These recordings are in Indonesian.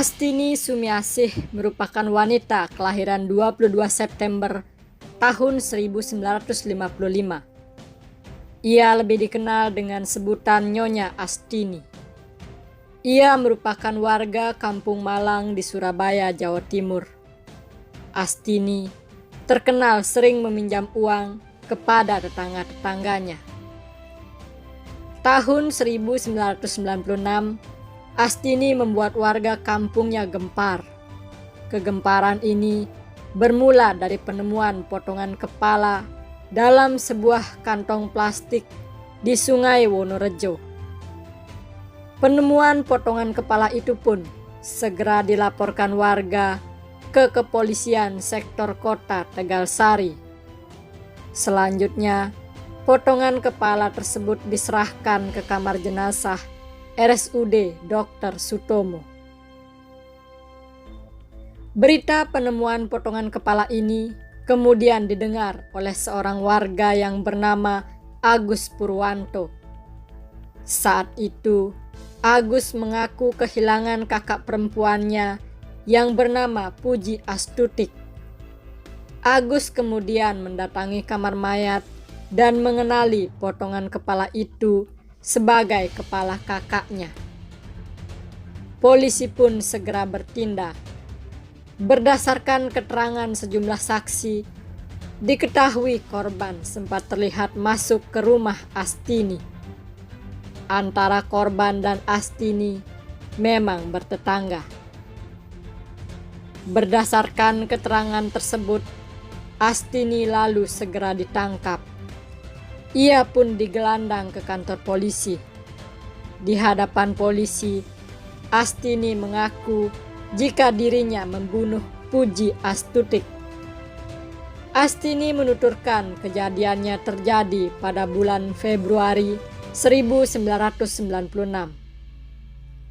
Astini Sumiasih merupakan wanita kelahiran 22 September tahun 1955. Ia lebih dikenal dengan sebutan Nyonya Astini. Ia merupakan warga Kampung Malang di Surabaya, Jawa Timur. Astini terkenal sering meminjam uang kepada tetangga-tetangganya. Tahun 1996, Astini membuat warga kampungnya gempar. Kegemparan ini bermula dari penemuan potongan kepala dalam sebuah kantong plastik di Sungai Wonorejo. Penemuan potongan kepala itu pun segera dilaporkan warga ke kepolisian sektor kota Tegalsari. Selanjutnya, potongan kepala tersebut diserahkan ke kamar jenazah RSUD Dr. Sutomo. Berita penemuan potongan kepala ini kemudian didengar oleh seorang warga yang bernama Agus Purwanto. Saat itu, Agus mengaku kehilangan kakak perempuannya yang bernama Puji Astutik. Agus kemudian mendatangi kamar mayat dan mengenali potongan kepala itu sebagai kepala kakaknya. Polisi pun segera bertindak. Berdasarkan keterangan sejumlah saksi, diketahui korban sempat terlihat masuk ke rumah Astini. Antara korban dan Astini memang bertetangga. Berdasarkan keterangan tersebut, Astini lalu segera ditangkap. Ia pun digelandang ke kantor polisi. Di hadapan polisi, Astini mengaku jika dirinya membunuh Puji Astutik. Astini menuturkan kejadiannya terjadi pada bulan Februari 1996.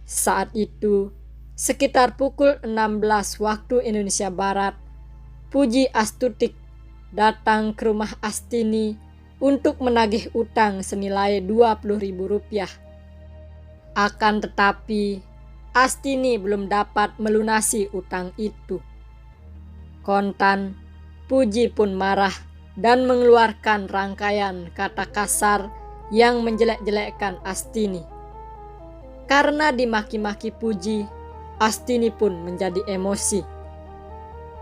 Saat itu, sekitar pukul 16 waktu Indonesia Barat, Puji Astutik datang ke rumah Astini untuk menagih utang senilai Rp20.000. Akan tetapi, Astini belum dapat melunasi utang itu. Kontan, Puji pun marah dan mengeluarkan rangkaian kata kasar yang menjelek-jelekkan Astini. Karena dimaki-maki Puji, Astini pun menjadi emosi.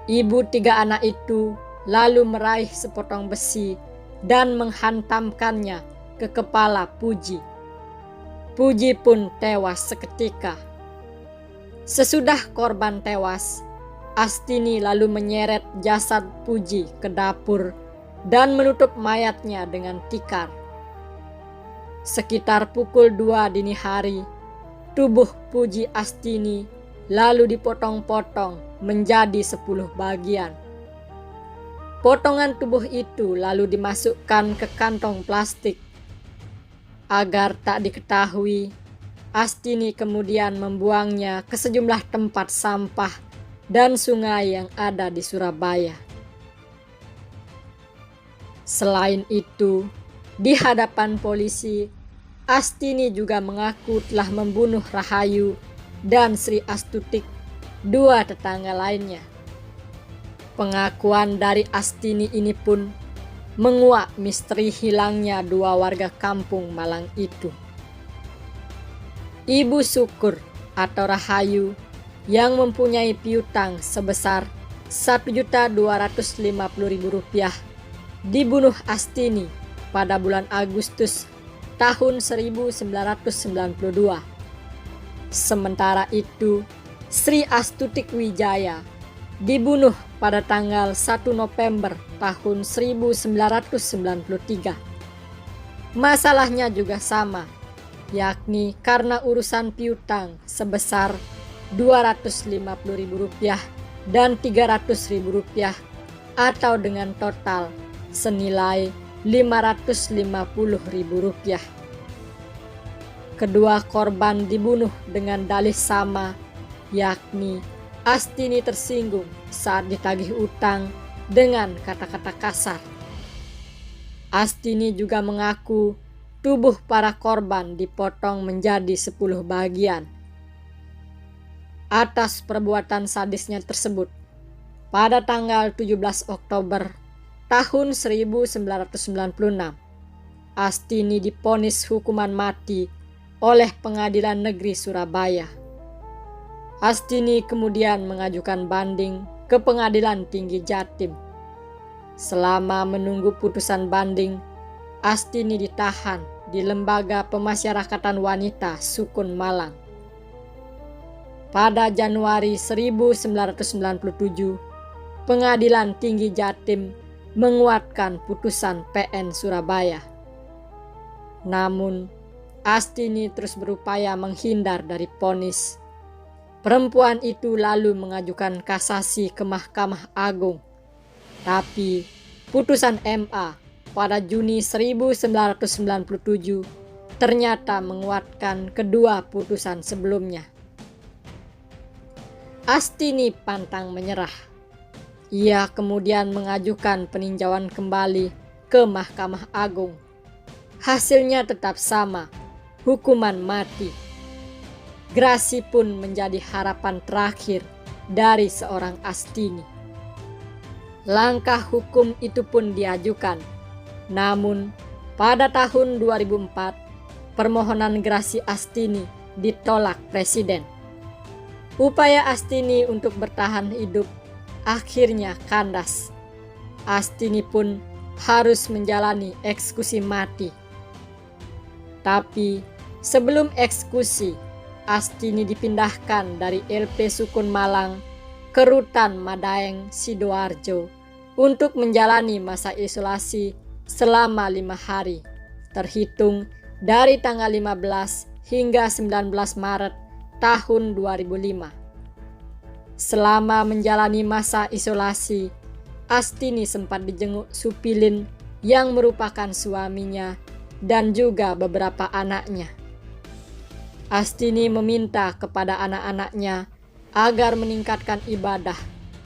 Ibu 3 anak itu lalu meraih sepotong besi dan menghantamkannya ke kepala Puji. Puji pun tewas seketika. Sesudah korban tewas, Astini lalu menyeret jasad Puji ke dapur dan menutup mayatnya dengan tikar. Sekitar pukul 2 dini hari, tubuh Puji Astini lalu dipotong-potong menjadi 10 bagian. Potongan tubuh itu lalu dimasukkan ke kantong plastik. Agar tak diketahui, Astini kemudian membuangnya ke sejumlah tempat sampah dan sungai yang ada di Surabaya. Selain itu, di hadapan polisi, Astini juga mengaku telah membunuh Rahayu dan Sri Astutik, 2 tetangga lainnya. Pengakuan dari Astini ini pun menguak misteri hilangnya 2 warga kampung Malang itu. Ibu Syukur atau Rahayu yang mempunyai piutang sebesar Rp1.250.000 dibunuh Astini pada bulan Agustus tahun 1992. Sementara itu, Sri Astutik Wijaya dibunuh pada tanggal 1 November tahun 1993. Masalahnya juga sama, yakni karena urusan piutang sebesar Rp250.000 dan Rp300.000 atau dengan total senilai Rp550.000. Kedua korban dibunuh dengan dalih sama, yakni Astini tersinggung saat ditagih utang dengan kata-kata kasar. Astini juga mengaku tubuh para korban dipotong menjadi 10 bagian. atas perbuatan sadisnya tersebut. Pada tanggal 17 Oktober tahun 1996, Astini divonis hukuman mati oleh Pengadilan Negeri Surabaya. Astini kemudian mengajukan banding ke Pengadilan Tinggi Jatim. Selama menunggu putusan banding, Astini ditahan di Lembaga Pemasyarakatan Wanita Sukun Malang. Pada Januari 1997, Pengadilan Tinggi Jatim menguatkan putusan PN Surabaya. Namun, Astini terus berupaya menghindar dari vonis. Perempuan itu lalu mengajukan kasasi ke Mahkamah Agung. Tapi, putusan MA pada Juni 1997 ternyata menguatkan kedua putusan sebelumnya. Astini pantang menyerah. Ia kemudian mengajukan peninjauan kembali ke Mahkamah Agung. Hasilnya tetap sama, hukuman mati. Grasi pun menjadi harapan terakhir dari seorang Astini. Langkah hukum itu pun diajukan. Namun, pada tahun 2004, permohonan grasi Astini ditolak Presiden. Upaya Astini untuk bertahan hidup akhirnya kandas. Astini pun harus menjalani eksekusi mati. Tapi sebelum eksekusi, Astini dipindahkan dari LP Sukun Malang ke Rutan Madaeng, Sidoarjo untuk menjalani masa isolasi selama 5 hari, terhitung dari tanggal 15 hingga 19 Maret tahun 2005. Selama menjalani masa isolasi, Astini sempat dijenguk Supilin yang merupakan suaminya dan juga beberapa anaknya. Astini meminta kepada anak-anaknya agar meningkatkan ibadah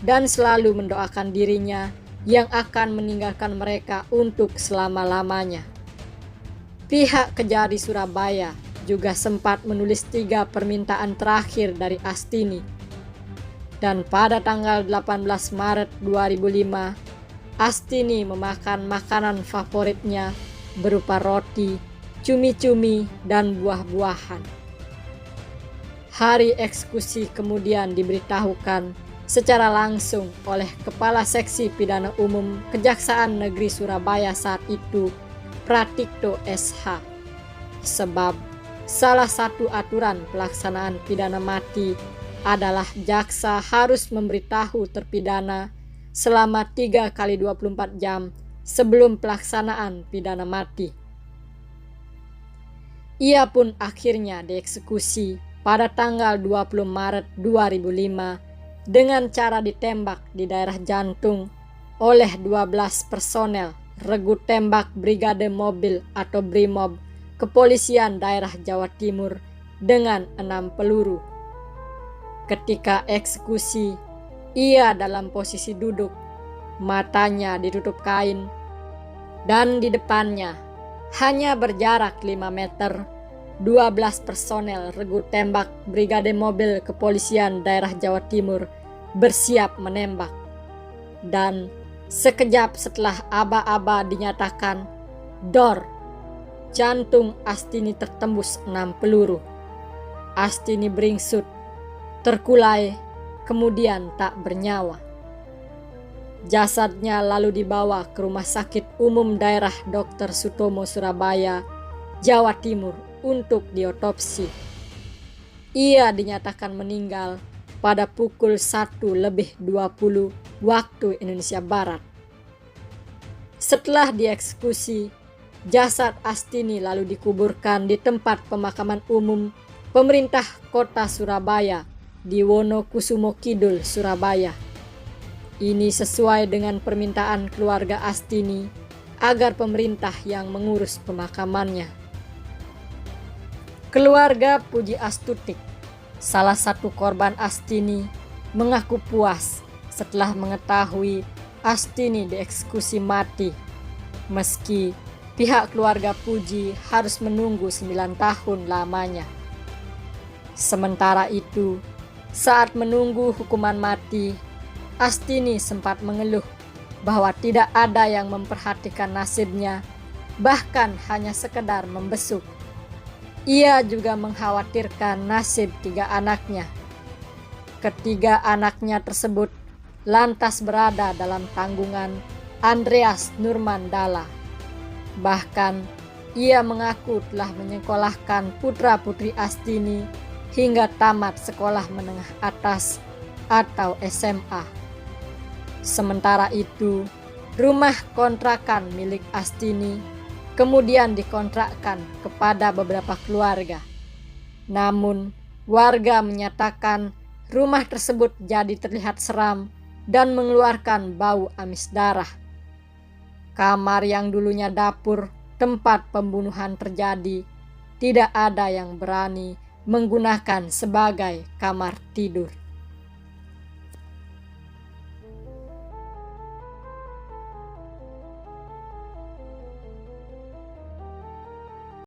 dan selalu mendoakan dirinya yang akan meninggalkan mereka untuk selama-lamanya. Pihak Kejari Surabaya juga sempat menulis 3 permintaan terakhir dari Astini. Dan pada tanggal 18 Maret 2005, Astini memakan makanan favoritnya berupa roti, cumi-cumi, dan buah-buahan. Hari eksekusi kemudian diberitahukan secara langsung oleh Kepala Seksi Pidana Umum Kejaksaan Negeri Surabaya saat itu, Pratikto SH. Sebab salah satu aturan pelaksanaan pidana mati adalah jaksa harus memberitahu terpidana selama 3 kali 24 jam sebelum pelaksanaan pidana mati. Ia pun akhirnya dieksekusi pada tanggal 20 Maret 2005 dengan cara ditembak di daerah jantung oleh 12 personel Regu Tembak Brigade Mobil atau Brimob Kepolisian Daerah Jawa Timur dengan 6 peluru. Ketika eksekusi, ia dalam posisi duduk, matanya ditutup kain, dan di depannya hanya berjarak 5 meter 12 personel Regu Tembak Brigade Mobil Kepolisian Daerah Jawa Timur bersiap menembak. Dan sekejap setelah aba-aba dinyatakan dor, jantung Astini tertembus 6 peluru. Astini beringsut, terkulai, kemudian tak bernyawa. Jasadnya lalu dibawa ke Rumah Sakit Umum Daerah Dr. Sutomo Surabaya, Jawa Timur untuk diotopsi. Ia dinyatakan meninggal pada pukul 1:20 waktu Indonesia Barat. Setelah dieksekusi, jasad Astini lalu dikuburkan di tempat pemakaman umum pemerintah kota Surabaya di Wonokusumo Kidul, Surabaya. Ini sesuai dengan permintaan keluarga Astini agar pemerintah yang mengurus pemakamannya. Keluarga Puji Astutik, salah satu korban Astini, mengaku puas setelah mengetahui Astini dieksekusi mati, meski pihak keluarga Puji harus menunggu 9 tahun lamanya. Sementara itu, Saat menunggu hukuman mati, Astini sempat mengeluh bahwa tidak ada yang memperhatikan nasibnya, bahkan hanya sekedar membesuk. Ia juga mengkhawatirkan nasib 3 anaknya. Ketiga anaknya tersebut lantas berada dalam tanggungan Andreas Nurmandala. Bahkan ia mengaku telah menyekolahkan putra-putri Astini hingga tamat sekolah menengah atas atau SMA. Sementara itu, rumah kontrakan milik Astini kemudian dikontrakkan kepada beberapa keluarga. Namun, warga menyatakan rumah tersebut jadi terlihat seram dan mengeluarkan bau amis darah. Kamar yang dulunya dapur tempat pembunuhan terjadi, tidak ada yang berani menggunakan sebagai kamar tidur.